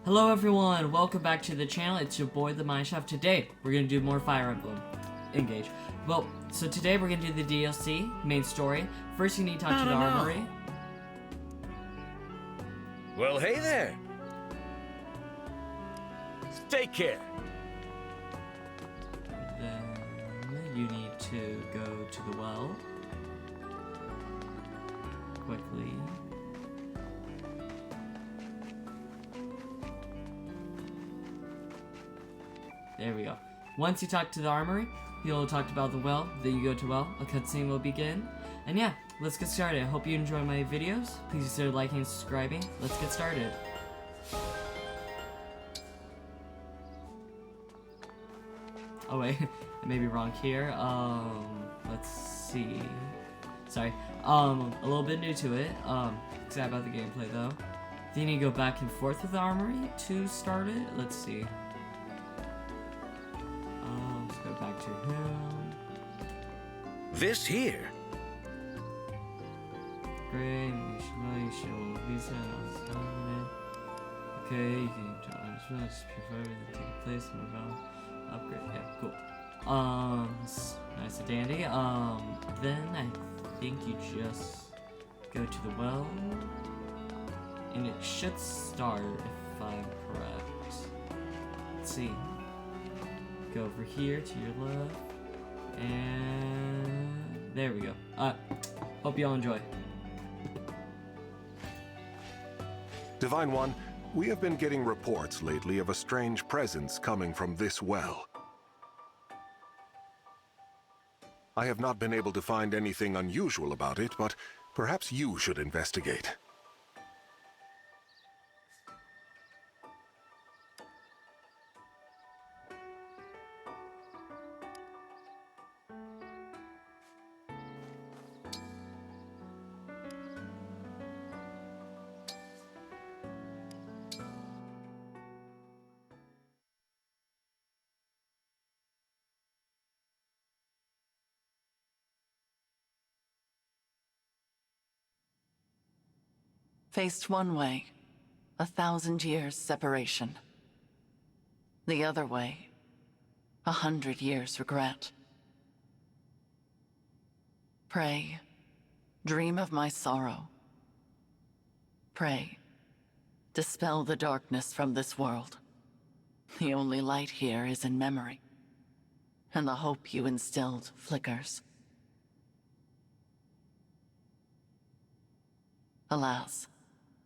Hello everyone, welcome back to the channel. It's your boy, the Mineshaft. Today, we're gonna do more Fire Emblem. Engage. Well, so today we're gonna do the DLC, main story. First you need to talk to the armory. Well, hey there. Take care. Then you need to go to the well. Quickly. There we go. Once you talk to the armory, you'll talk about the well, then you go to well, a cutscene will begin. And yeah, let's get started. I hope you enjoy my videos. Please consider liking and subscribing. Let's get started. Oh wait, I may be wrong here. Let's see. Sorry. A little bit new to it. Excited about the gameplay though. Then you need to go back and forth with the armory to start it. Let's see. Let's go back to him. This here. Great. Okay, you can just prefer to take place in the realm. Upgrade. Yeah, cool. Nice and dandy. Then I think you just go to the well, and it should start if I'm correct. Let's see. Go over here to your left, and there we go. Hope y'all enjoy. Divine One, we have been getting reports lately of a strange presence coming from this well. I have not been able to find anything unusual about it, but perhaps you should investigate. Faced one way, 1,000 years separation. The other way, 100 years regret. Pray, dream of my sorrow. Pray, dispel the darkness from this world. The only light here is in memory, and the hope you instilled flickers. Alas,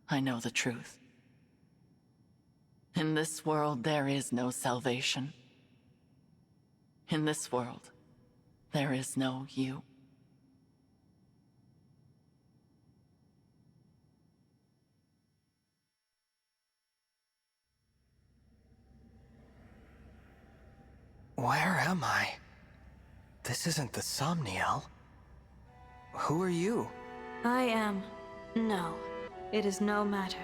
I know the truth. In this world, there is no salvation. In this world, there is no you. Where am I? This isn't the Somniel. Who are you? I am... No, it is no matter.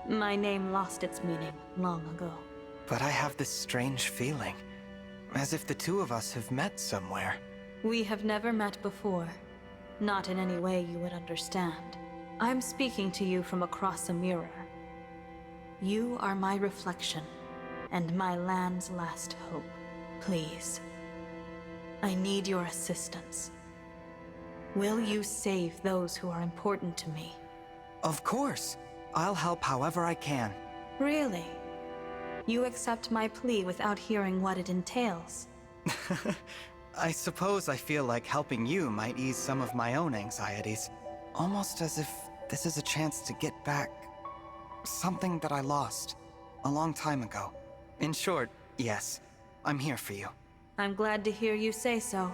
My name lost its meaning long ago. But I have this strange feeling, as if the two of us have met somewhere. We have never met before. Not in any way you would understand. I'm speaking to you from across a mirror. You are my reflection, and my land's last hope. Please. I need your assistance. Will you save those who are important to me? Of course. I'll help however I can. Really? You accept my plea without hearing what it entails? I suppose I feel like helping you might ease some of my own anxieties. Almost as if this is a chance to get back something that I lost a long time ago. In short, yes, I'm here for you. I'm glad to hear you say so.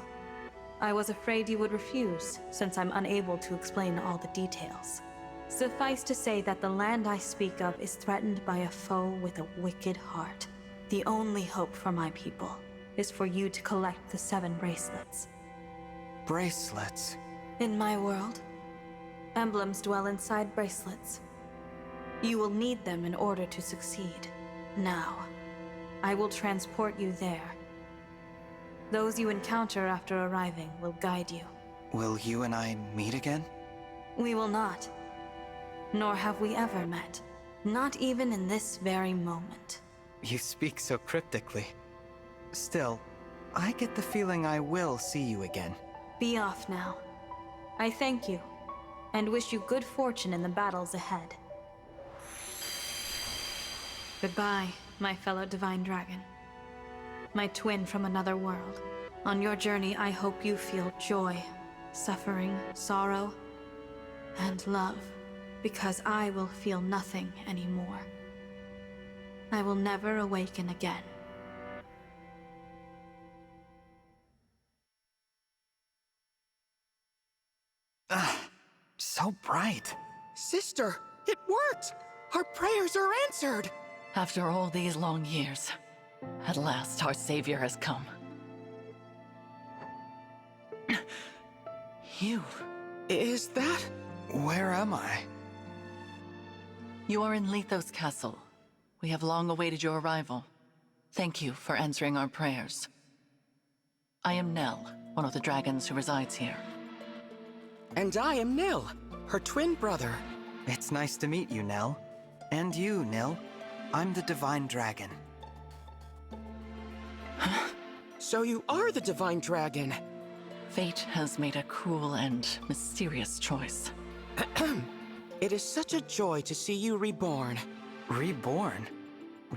I was afraid you would refuse, since I'm unable to explain all the details. Suffice to say that the land I speak of is threatened by a foe with a wicked heart. The only hope for my people is for you to collect the 7 bracelets. Bracelets? In my world, emblems dwell inside bracelets. You will need them in order to succeed. Now, I will transport you there. Those you encounter after arriving will guide you. Will you and I meet again? We will not. Nor have we ever met. Not even in this very moment. You speak so cryptically. Still, I get the feeling I will see you again. Be off now. I thank you, and wish you good fortune in the battles ahead. Goodbye, my fellow Divine Dragon. My twin from another world. On your journey, I hope you feel joy, suffering, sorrow, and love, because I will feel nothing anymore. I will never awaken again. So bright. Sister, it worked! Our prayers are answered! After all these long years, at last our savior has come. You. Is that? Where am I? You are in Lethos Castle. We have long awaited your arrival. Thank you for answering our prayers. I am Nell, one of the dragons who resides here. And I am Nil, her twin brother. It's nice to meet you, Nell. And you, Nil. I'm the Divine Dragon. So you are the Divine Dragon. Fate has made a cruel and mysterious choice. It is such a joy to see you reborn. Reborn?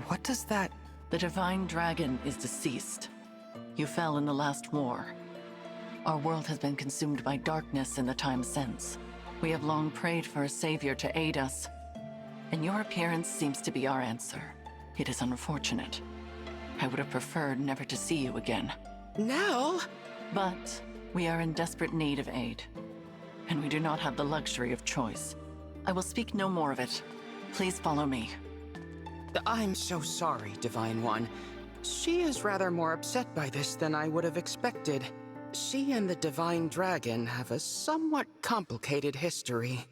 What does that... The Divine Dragon is deceased. You fell in the last war. Our world has been consumed by darkness in the time since. We have long prayed for a savior to aid us, and your appearance seems to be our answer. It is unfortunate. I would have preferred never to see you again. Nell? But we are in desperate need of aid, and we do not have the luxury of choice. I will speak no more of it. Please follow me. I'm so sorry, Divine One. She is rather more upset by this than I would have expected. She and the Divine Dragon have a somewhat complicated history.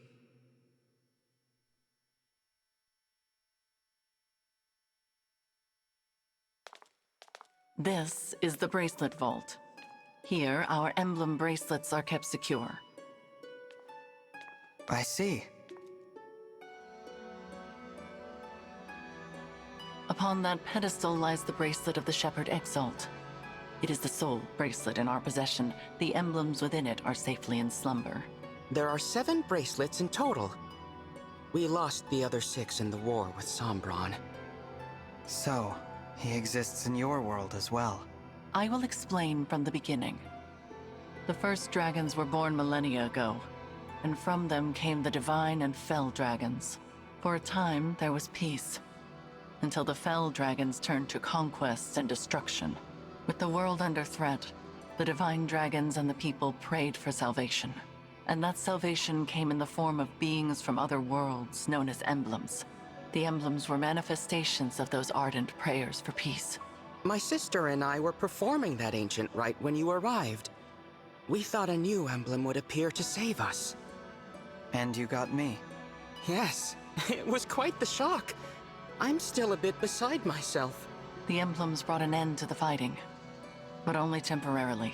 This is the Bracelet Vault. Here, our Emblem bracelets are kept secure. I see. Upon that pedestal lies the bracelet of the Shepherd Exalt. It is the sole bracelet in our possession. The emblems within it are safely in slumber. There are 7 bracelets in total. We lost the other 6 in the war with Sombron. So, he exists in your world as well. I will explain from the beginning. The first dragons were born millennia ago, and from them came the divine and fell dragons. For a time, there was peace, until the fell dragons turned to conquest and destruction. With the world under threat, the divine dragons and the people prayed for salvation. And that salvation came in the form of beings from other worlds known as emblems. The emblems were manifestations of those ardent prayers for peace. My sister and I were performing that ancient rite when you arrived. We thought a new emblem would appear to save us. And you got me. Yes, it was quite the shock. I'm still a bit beside myself. The emblems brought an end to the fighting, but only temporarily.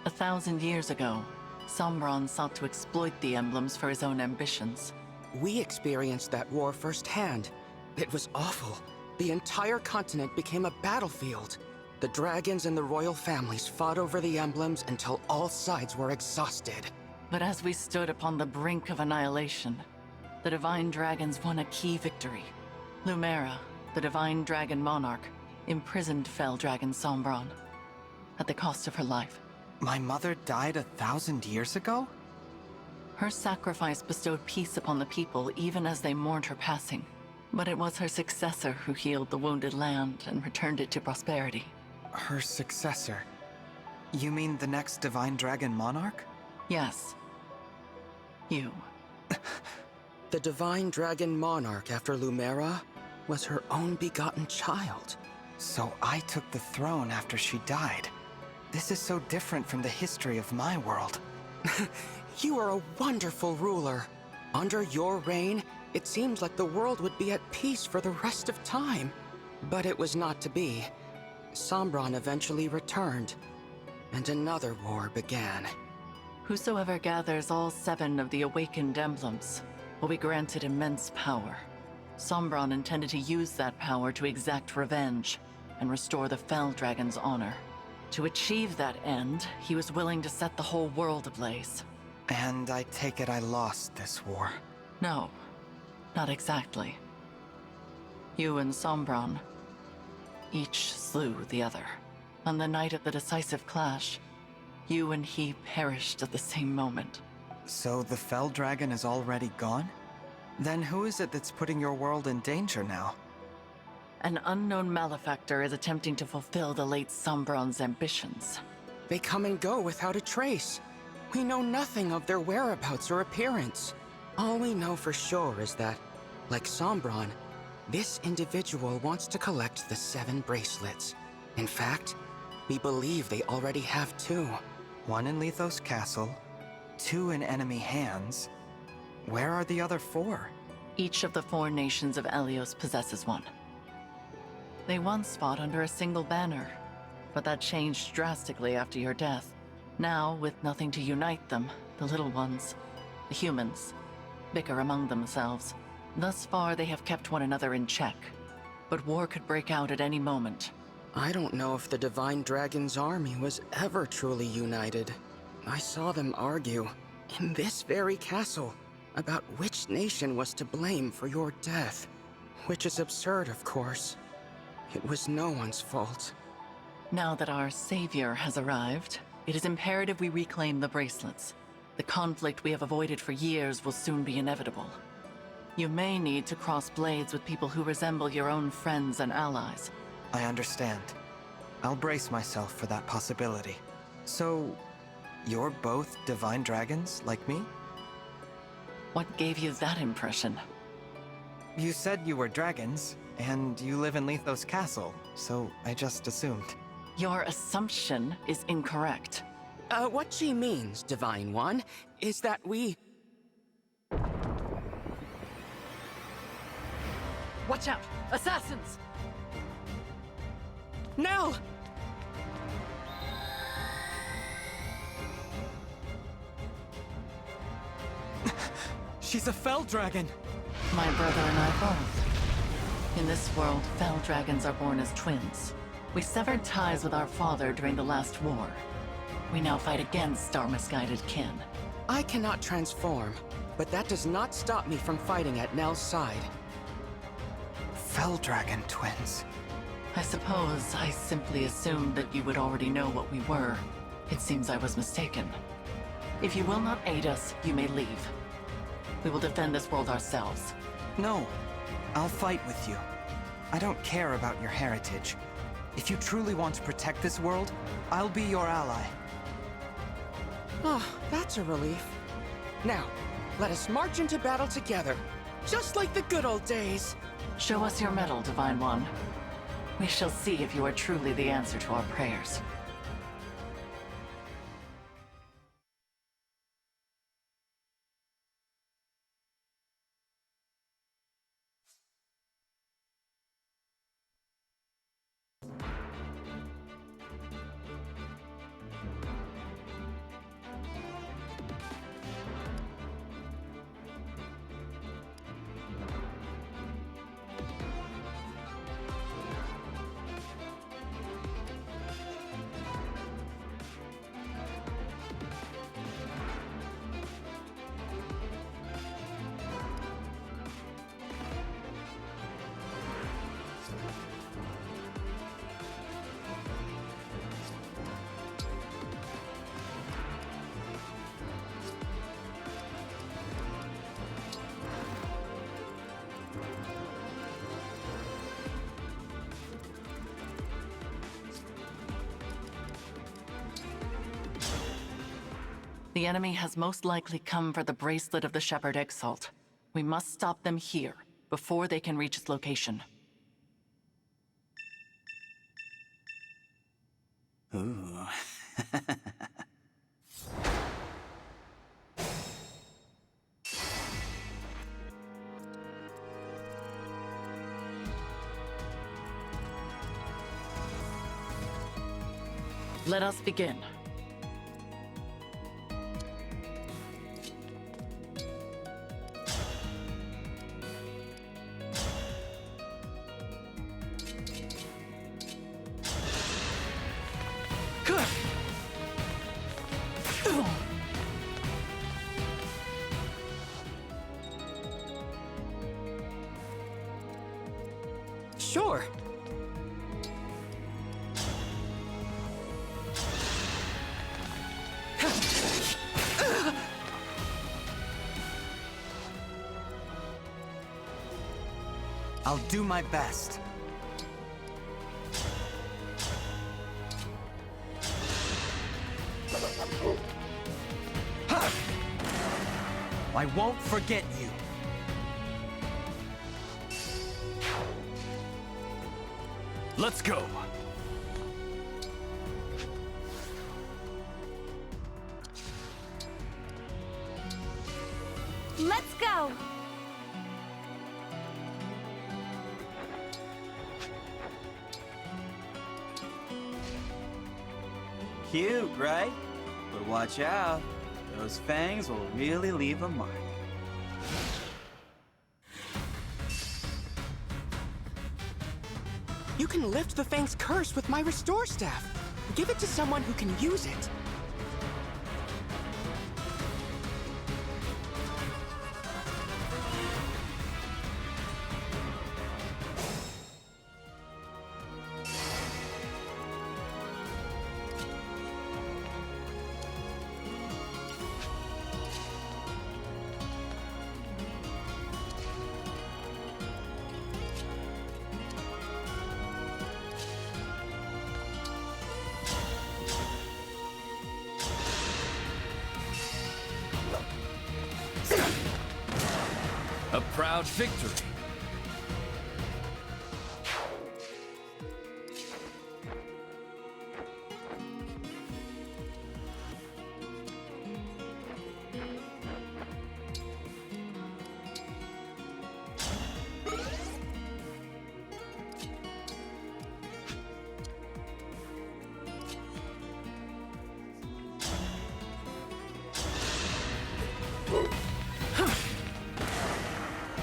1,000 years ago, Sombron sought to exploit the emblems for his own ambitions. We experienced that war firsthand. It was awful. The entire continent became a battlefield. The dragons and the royal families fought over the emblems until all sides were exhausted. But as we stood upon the brink of annihilation, the Divine Dragons won a key victory. Lumera, the Divine Dragon Monarch, imprisoned fell dragon Sombron, at the cost of her life. My mother died 1,000 years ago? Her sacrifice bestowed peace upon the people even as they mourned her passing. But it was her successor who healed the wounded land and returned it to prosperity. Her successor? You mean the next Divine Dragon Monarch? Yes. You. The Divine Dragon Monarch after Lumera was her own begotten child. So I took the throne after she died. This is so different from the history of my world. You are a wonderful ruler. Under your reign, it seems like the world would be at peace for the rest of time. But it was not to be. Sombron eventually returned, and another war began. Whosoever gathers all 7 of the awakened emblems will be granted immense power. Sombron intended to use that power to exact revenge and restore the Fell Dragon's honor. To achieve that end, he was willing to set the whole world ablaze. And I take it I lost this war. No, not exactly. You and Sombron each slew the other. On the night of the decisive clash, you and he perished at the same moment. So the Fell Dragon is already gone? Then who is it that's putting your world in danger now? An unknown malefactor is attempting to fulfill the late Sombron's ambitions. They come and go without a trace. We know nothing of their whereabouts or appearance. All we know for sure is that, like Sombron, this individual wants to collect the 7 bracelets. In fact, we believe they already have 2. 1 in Lethos Castle, 2 in enemy hands. Where are the other 4? Each of the 4 nations of Elios possesses one. They once fought under a single banner, but that changed drastically after your death. Now, with nothing to unite them, the little ones, the humans, bicker among themselves. Thus far, they have kept one another in check, but war could break out at any moment. I don't know if the Divine Dragon's army was ever truly united. I saw them argue, in this very castle, about which nation was to blame for your death. Which is absurd, of course. It was no one's fault. Now that our savior has arrived, it is imperative we reclaim the bracelets. The conflict we have avoided for years will soon be inevitable. You may need to cross blades with people who resemble your own friends and allies. I understand. I'll brace myself for that possibility. So, you're both Divine Dragons, like me? What gave you that impression? You said you were dragons, and you live in Lethos Castle, so I just assumed. Your assumption is incorrect. What she means, Divine One, is that we... Watch out! Assassins! Nell! She's a Fell Dragon! My brother and I both. In this world, Fell Dragons are born as twins. We severed ties with our father during the last war. We now fight against our misguided kin. I cannot transform, but that does not stop me from fighting at Nell's side. Fell Dragon twins. I suppose I simply assumed that you would already know what we were. It seems I was mistaken. If you will not aid us, you may leave. We will defend this world ourselves. No, I'll fight with you. I don't care about your heritage. If you truly want to protect this world, I'll be your ally. Oh, that's a relief. Now, let us march into battle together, just like the good old days. Show us your mettle, Divine One. We shall see if you are truly the answer to our prayers. The enemy has most likely come for the bracelet of the Shepherd Exalt. We must stop them here, before they can reach its location. Ooh. Let us begin. Sure. I'll do my best. Ha! I won't forget you. Let's go. Let's go! Cute, right? But watch out. Those fangs will really leave a mark. You can lift the Fang's curse with my restore staff. Give it to someone who can use it. A proud victory.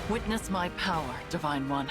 Witness my power, Divine One.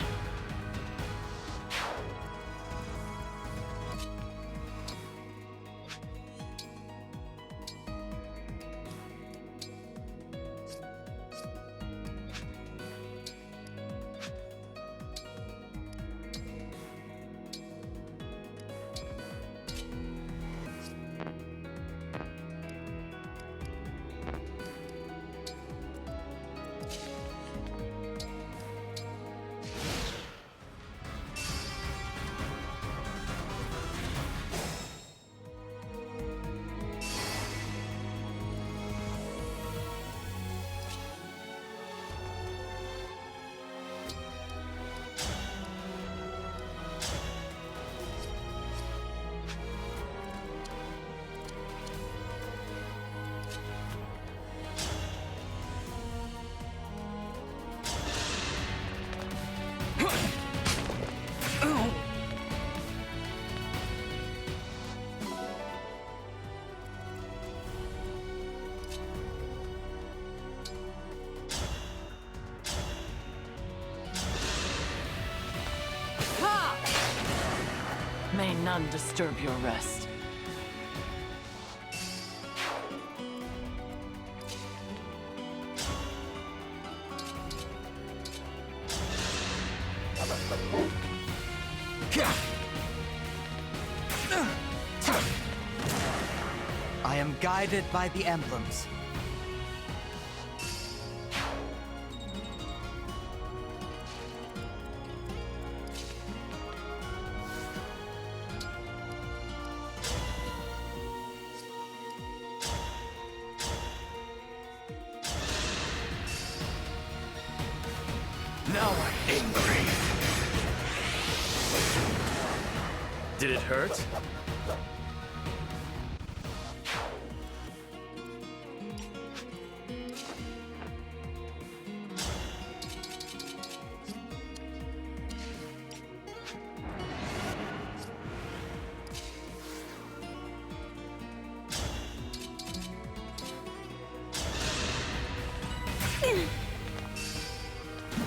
May none disturb your rest. I am guided by the emblems. Now I'm angry. Did it hurt?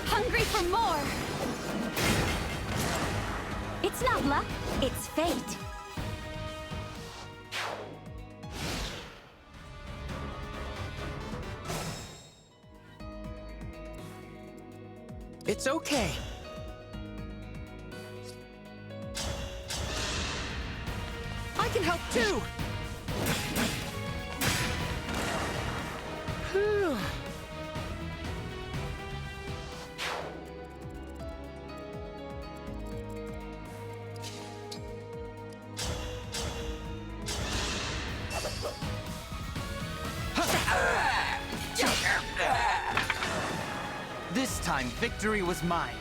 Hungry for more! It's not luck, it's fate. It's okay. can help too! Phew. This time, victory was mine.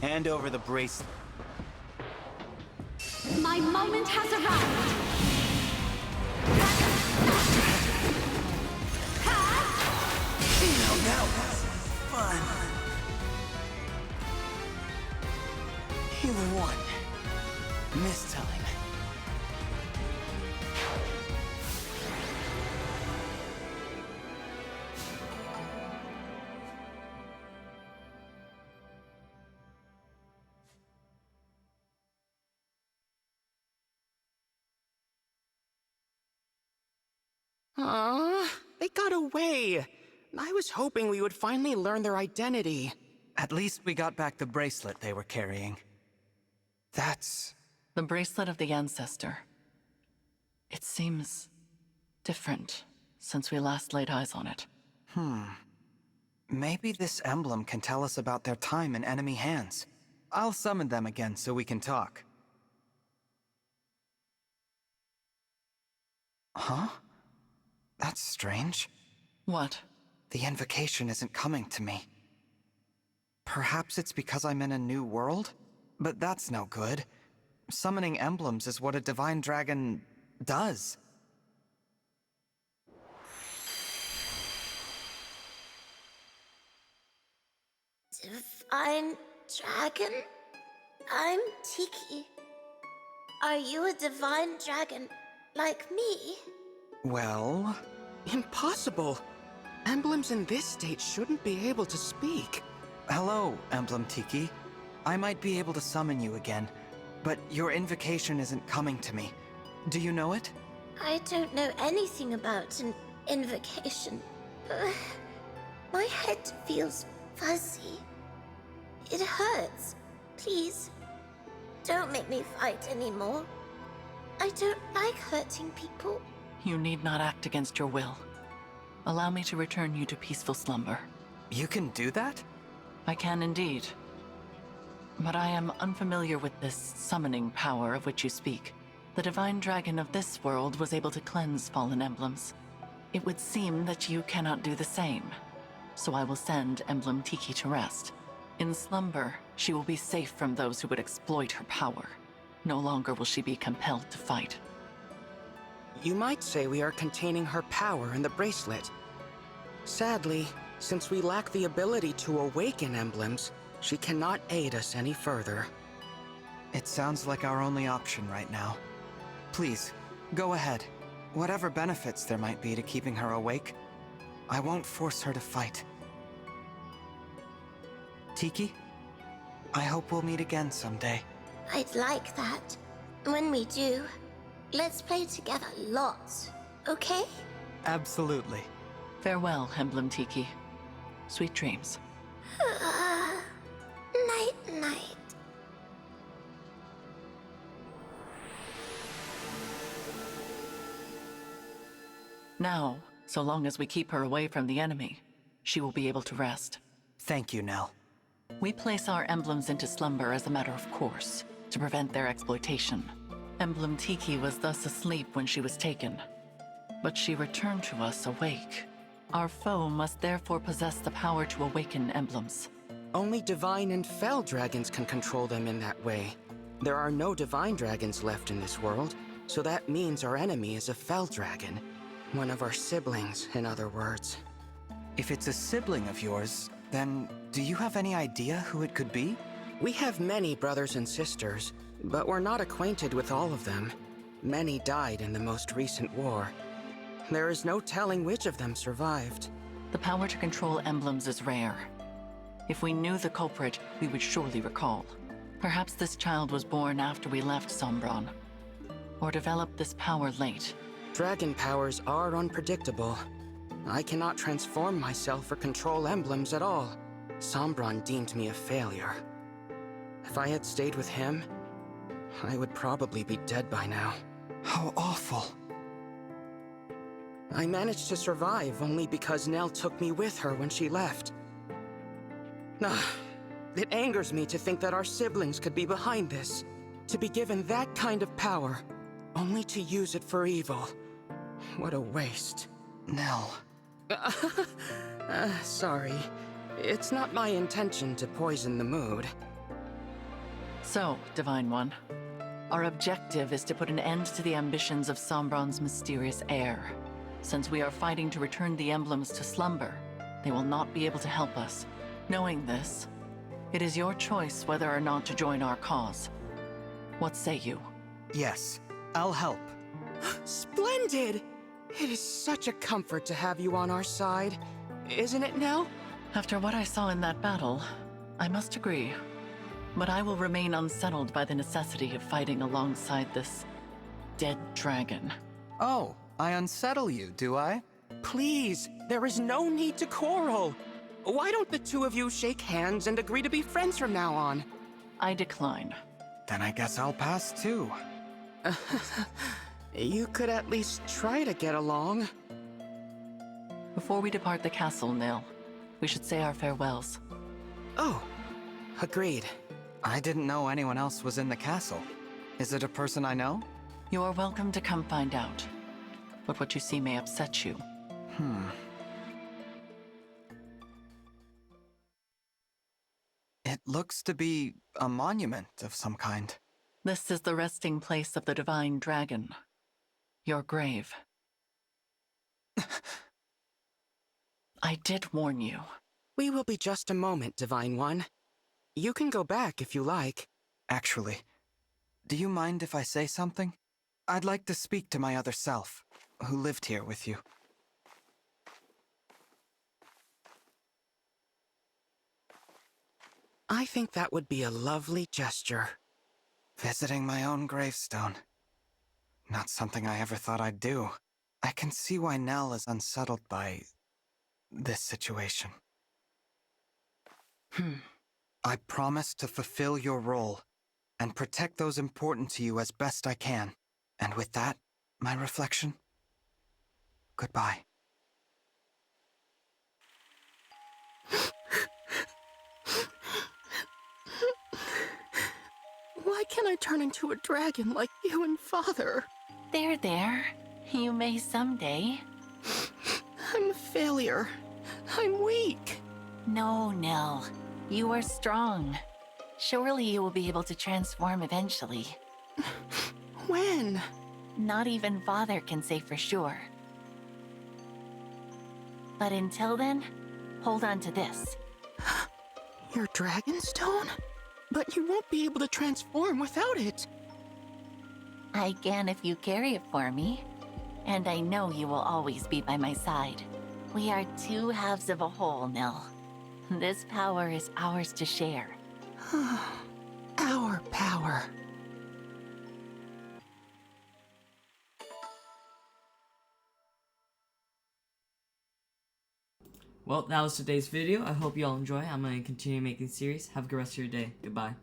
Hand over the bracelet. My moment has arrived. Now that was fun. You won. This time. They got away. I was hoping we would finally learn their identity. At least we got back the bracelet they were carrying. That's... The bracelet of the ancestor. It seems different since we last laid eyes on it. Maybe this emblem can tell us about their time in enemy hands. I'll summon them again so we can talk. Huh? That's strange. What? The invocation isn't coming to me. Perhaps it's because I'm in a new world? But that's no good. Summoning emblems is what a divine dragon does. Divine dragon? I'm Tiki. Are you a divine dragon like me? Well... Impossible. Emblems in this state shouldn't be able to speak. Hello, Emblem Tiki. I might be able to summon you again, but your invocation isn't coming to me. Do you know it? I don't know anything about an invocation. My head feels fuzzy. It hurts. Please, don't make me fight anymore. I don't like hurting people. You need not act against your will. Allow me to return you to peaceful slumber. You can do that? I can indeed. But I am unfamiliar with this summoning power of which you speak. The divine dragon of this world was able to cleanse fallen emblems. It would seem that you cannot do the same. So I will send Emblem Tiki to rest. In slumber, she will be safe from those who would exploit her power. No longer will she be compelled to fight. You might say we are containing her power in the bracelet. Sadly, since we lack the ability to awaken emblems, she cannot aid us any further. It sounds like our only option right now. Please, go ahead. Whatever benefits there might be to keeping her awake, I won't force her to fight. Tiki, I hope we'll meet again someday. I'd like that. When we do, let's play together lots, okay? Absolutely. Farewell, Emblem Tiki. Sweet dreams. Night-night. Now, so long as we keep her away from the enemy, she will be able to rest. Thank you, Nell. We place our emblems into slumber as a matter of course, to prevent their exploitation. Emblem Tiki was thus asleep when she was taken, but she returned to us awake. Our foe must therefore possess the power to awaken emblems. Only divine and fell dragons can control them in that way. There are no divine dragons left in this world, so that means our enemy is a fell dragon. One of our siblings, in other words. If it's a sibling of yours, then do you have any idea who it could be? We have many brothers and sisters, but we're not acquainted with all of them. Many died in the most recent war. There is no telling which of them survived. The power to control emblems is rare. If we knew the culprit, we would surely recall. Perhaps this child was born after we left Sombron, or developed this power late. Dragon powers are unpredictable. I cannot transform myself or control emblems at all. Sombron deemed me a failure. If I had stayed with him, I would probably be dead by now. How awful. I managed to survive only because Nell took me with her when she left. It angers me to think that our siblings could be behind this. To be given that kind of power, only to use it for evil. What a waste. Nell. Sorry. It's not my intention to poison the mood. So, Divine One, our objective is to put an end to the ambitions of Sombron's mysterious heir. Since we are fighting to return the emblems to slumber, they will not be able to help us. Knowing this, it is your choice whether or not to join our cause. What say you? Yes, I'll help. Splendid! It is such a comfort to have you on our side. Isn't it, Nell? After what I saw in that battle, I must agree. But I will remain unsettled by the necessity of fighting alongside this dead dragon. Oh, I unsettle you, do I? Please, there is no need to quarrel. Why don't the two of you shake hands and agree to be friends from now on? I decline. Then I guess I'll pass too. You could at least try to get along. Before we depart the castle, Nil, we should say our farewells. Oh, agreed. I didn't know anyone else was in the castle. Is it a person I know? You are welcome to come find out. But what you see may upset you. It looks to be a monument of some kind. This is the resting place of the Divine Dragon. Your grave. I did warn you. We will be just a moment, Divine One. You can go back if you like. Actually, do you mind if I say something? I'd like to speak to my other self, who lived here with you. I think that would be a lovely gesture. Visiting my own gravestone. Not something I ever thought I'd do. I can see why Nell is unsettled by this situation. I promise to fulfill your role and protect those important to you as best I can. And with that, my reflection, goodbye. Why can't I turn into a dragon like you and Father? There. You may someday. I'm a failure. I'm weak. No, Nell. You are strong. Surely you will be able to transform eventually. When? Not even Father can say for sure. But until then, hold on to this. Your Dragonstone? But you won't be able to transform without it. I can if you carry it for me. And I know you will always be by my side. We are two halves of a whole, Nil. This power is ours to share. Our power. Well, that was today's video. I hope you all enjoy. I'm going to continue making series. Have a good rest of your day. Goodbye.